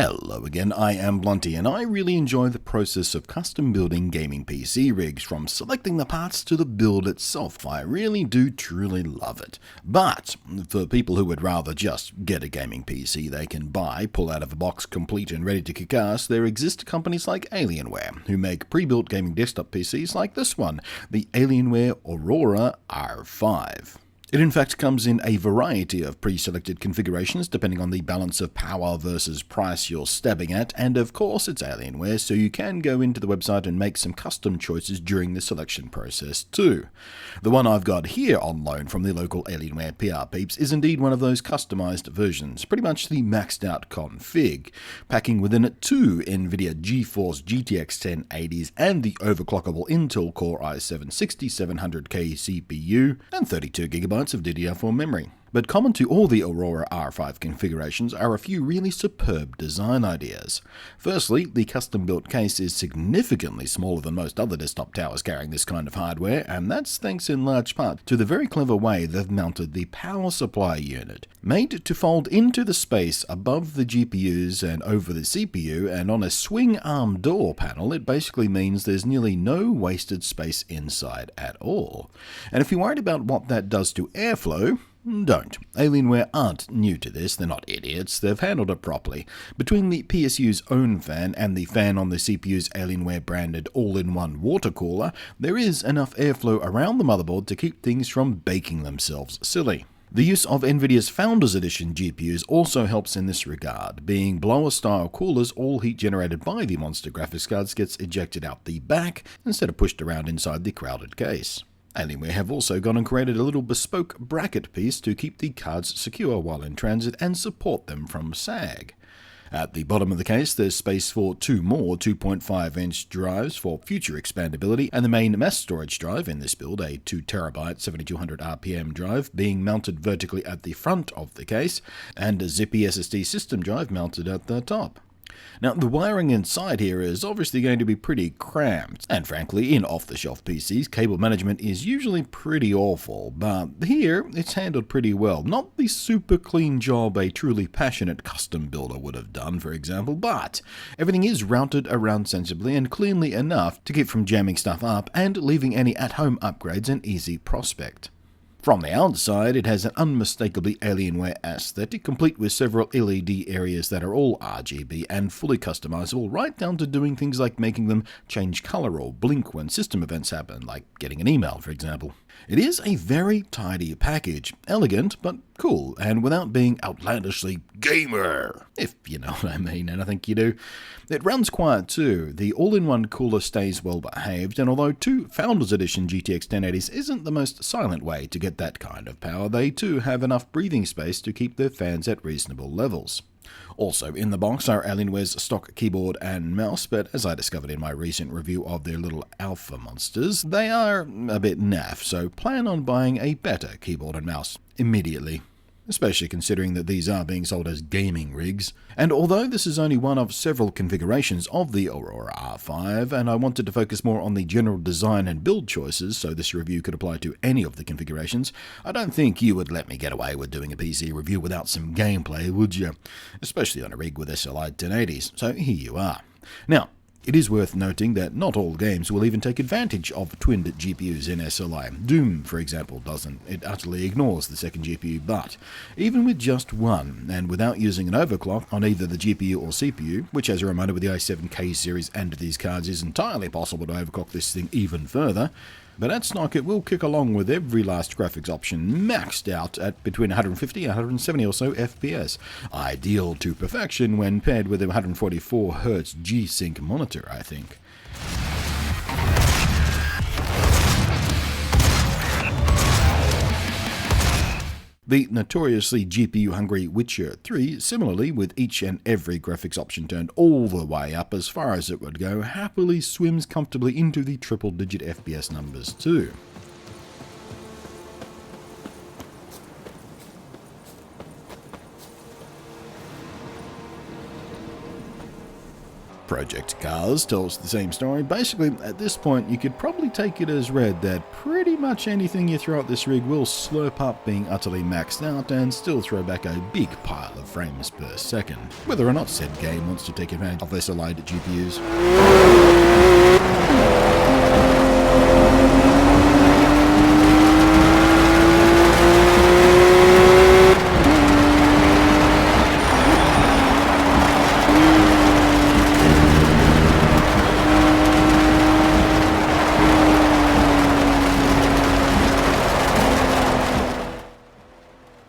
Hello again, I am Blunty, and I really enjoy the process of custom building gaming PC rigs, from selecting the parts to the build itself. I really do truly love it. But for people who would rather just get a gaming PC they can buy, pull out of a box complete and ready to kick ass, there exist companies like Alienware, who make pre-built gaming desktop PCs like this one, the Alienware Aurora R5. It in fact comes in a variety of pre-selected configurations depending on the balance of power versus price you're stabbing at, and of course it's Alienware, so you can go into the website and make some custom choices during the selection process too. The one I've got here on loan from the local Alienware PR peeps is indeed one of those customized versions, pretty much the maxed out config, packing within it two NVIDIA GeForce GTX 1080's and the overclockable Intel Core i7-6700K CPU and 32GB of DDR4 memory. But common to all the Aurora R5 configurations are a few really superb design ideas. Firstly, the custom-built case is significantly smaller than most other desktop towers carrying this kind of hardware, and that's thanks in large part to the very clever way they've mounted the power supply unit. Made to fold into the space above the GPUs and over the CPU, and on a swing-arm door panel, it basically means there's nearly no wasted space inside at all. And if you're worried about what that does to airflow, don't. Alienware aren't new to this, they're not idiots, they've handled it properly. Between the PSU's own fan and the fan on the CPU's Alienware branded all-in-one water cooler, there is enough airflow around the motherboard to keep things from baking themselves silly. The use of NVIDIA's Founders Edition GPUs also helps in this regard. Being blower-style coolers, all heat generated by the monster graphics cards gets ejected out the back instead of pushed around inside the crowded case. Alienware have also gone and created a little bespoke bracket piece to keep the cards secure while in transit and support them from sag. At the bottom of the case, there's space for two more 2.5-inch drives for future expandability, and the main mass storage drive in this build, a 2TB 7200 RPM drive, being mounted vertically at the front of the case, and a zippy SSD system drive mounted at the top. Now, the wiring inside here is obviously going to be pretty cramped, and frankly, in off-the-shelf PCs, cable management is usually pretty awful, but here, it's handled pretty well. Not the super clean job a truly passionate custom builder would have done, for example, but everything is routed around sensibly and cleanly enough to keep from jamming stuff up and leaving any at-home upgrades an easy prospect. From the outside, it has an unmistakably Alienware aesthetic, complete with several LED areas that are all RGB and fully customizable, right down to doing things like making them change color or blink when system events happen, like getting an email, for example. It is a very tidy package, elegant but cool, and without being outlandishly gamer, if you know what I mean, and I think you do. It runs quiet too. The all-in-one cooler stays well behaved, and although two Founders Edition GTX 1080's isn't the most silent way to get that kind of power, they too have enough breathing space to keep their fans at reasonable levels. Also in the box are Alienware's stock keyboard and mouse, but as I discovered in my recent review of their little alpha monsters, they are a bit naff, so plan on buying a better keyboard and mouse immediately. Especially considering that these are being sold as gaming rigs. And although this is only one of several configurations of the Aurora R5, and I wanted to focus more on the general design and build choices, so this review could apply to any of the configurations, I don't think you would let me get away with doing a PC review without some gameplay, would you? Especially on a rig with SLI 1080's, so here you are. Now, it is worth noting that not all games will even take advantage of twinned GPUs in SLI. Doom, for example, doesn't. It utterly ignores the second GPU, but even with just one, and without using an overclock on either the GPU or CPU, which as a reminder with the i7K series and these cards is entirely possible to overclock this thing even further, but at stock it will kick along with every last graphics option maxed out at between 150 and 170 or so FPS. Ideal to perfection when paired with a 144Hz G-Sync monitor, I think. The notoriously GPU-hungry Witcher 3, similarly with each and every graphics option turned all the way up as far as it would go, happily swims comfortably into the triple-digit FPS numbers too. Project Cars tells the same story. Basically, at this point, you could probably take it as read that pretty much anything you throw at this rig will slurp up being utterly maxed out and still throw back a big pile of frames per second, whether or not said game wants to take advantage of this allied GPUs.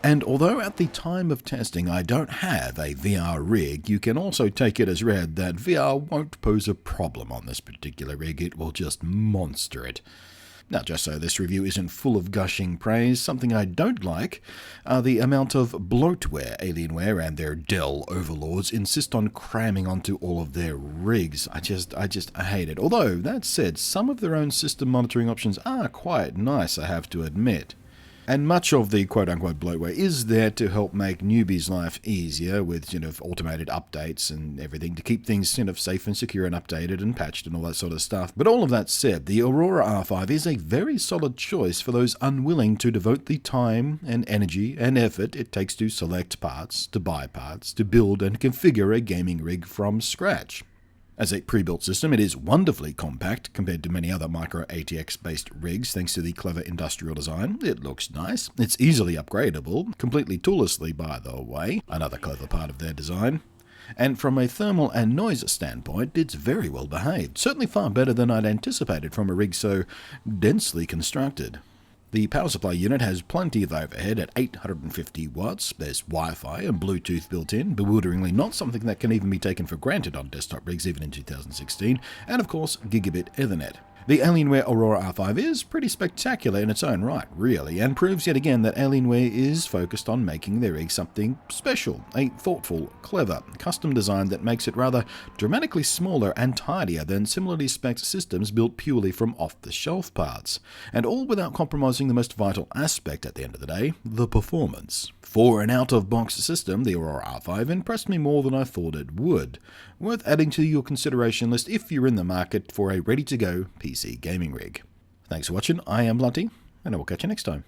And although at the time of testing I don't have a VR rig, you can also take it as read that VR won't pose a problem on this particular rig, it will just monster it. Now, just so this review isn't full of gushing praise, something I don't like are the amount of bloatware Alienware and their Dell overlords insist on cramming onto all of their rigs. I hate it. Although, that said, some of their own system monitoring options are quite nice, I have to admit. And much of the quote-unquote bloatware is there to help make newbies' life easier with, automated updates and everything to keep things, safe and secure and updated and patched and all that sort of stuff. But all of that said, the Aurora R5 is a very solid choice for those unwilling to devote the time and energy and effort it takes to select parts, to buy parts, to build and configure a gaming rig from scratch. As a pre-built system, it is wonderfully compact compared to many other micro ATX-based rigs thanks to the clever industrial design. It looks nice, it's easily upgradable, completely toollessly by the way, another clever part of their design. And from a thermal and noise standpoint, it's very well behaved, certainly far better than I'd anticipated from a rig so densely constructed. The power supply unit has plenty of overhead at 850 watts, there's Wi-Fi and Bluetooth built in, bewilderingly not something that can even be taken for granted on desktop rigs even in 2016, and of course Gigabit Ethernet. The Alienware Aurora R5 is pretty spectacular in its own right, really, and proves yet again that Alienware is focused on making their rig something special, a thoughtful, clever, custom design that makes it rather dramatically smaller and tidier than similarly spec'd systems built purely from off-the-shelf parts, and all without compromising the most vital aspect at the end of the day, the performance. For an out-of-box system, the Aurora R5 impressed me more than I thought it would. Worth adding to your consideration list if you're in the market for a ready-to-go PC gaming rig. Thanks for watching, I am Blunty, and I will catch you next time.